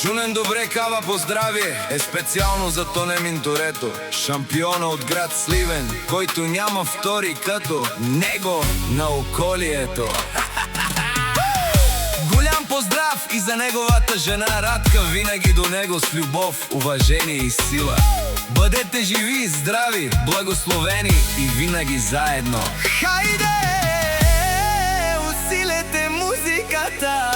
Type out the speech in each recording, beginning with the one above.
Шунен добре кава поздрави е специално за Тонемин Торето, шампиона от град Сливен, който няма втори като него на околието. Голям поздрав и за неговата жена Радка, винаги до него с любов, уважение и сила. Бъдете живи, здрави, благословени и винаги заедно. Хайде, усилете музиката!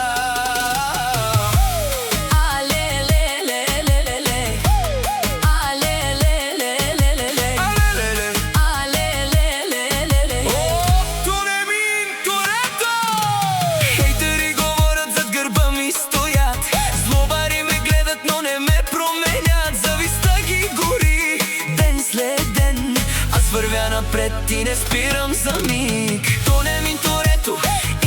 Вървя напред и не спирам за миг. Тонемин Торето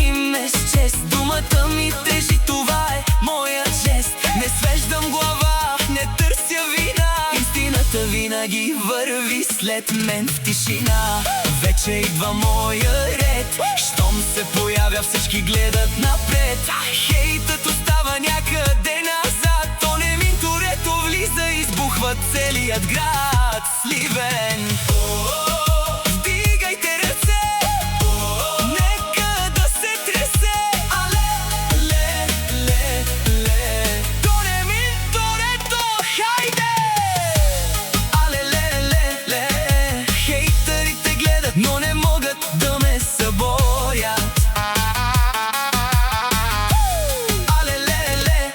и ме с чест. Думата ми тежи, това е моя жест. Не свеждам глава, не търся вина. Истината винаги върви след мен в тишина. Вече идва моя ред. Щом се появя, всички гледат напред. Хейтът остава някъде назад. Тонемин Торето влиза, избухва целият град Сливен. Но не могат да ме съборят. Алелеле,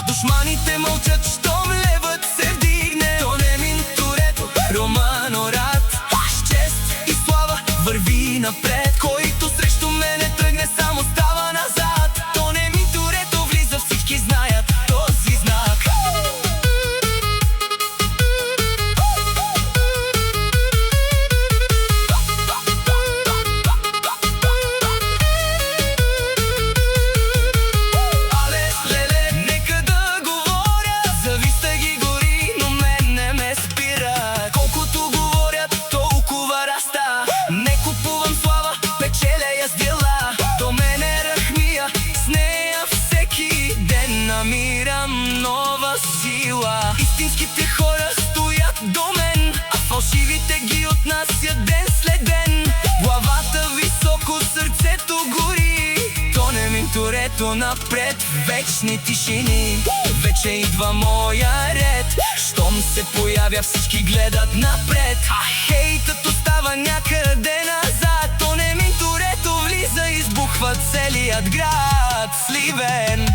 душманите мълчат, щом левът се вдигне. Тонемин Торето, Романо-Рад, с чест и слава върви напред. Който срещу мене тръгне, само става назад. Тонемин Торето влиза, всички знаят този знак. Намирам нова сила. Истинските хора стоят до мен, а фалшивите ги отнасят ден след ден. Главата високо, сърцето гори. Тонемин Торето напред, вечни тишини. Вече идва моя ред. Щом се появя, всички гледат напред. Хейтът остава някъде назад. Тонемин Торето влиза, избухва целият град Сливен.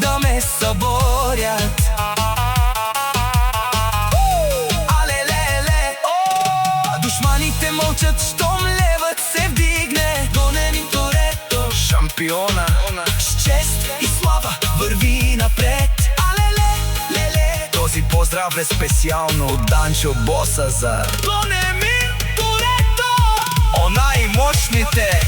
Да ме съборят. Алелеле, душманите мълчат, щом левът се вдигне. Тонемин Торето, Шампиона с чест и слава върви напред. Алелеле, този поздрав е специално от Данчо Боса за Тонемин Торето, она и мощните.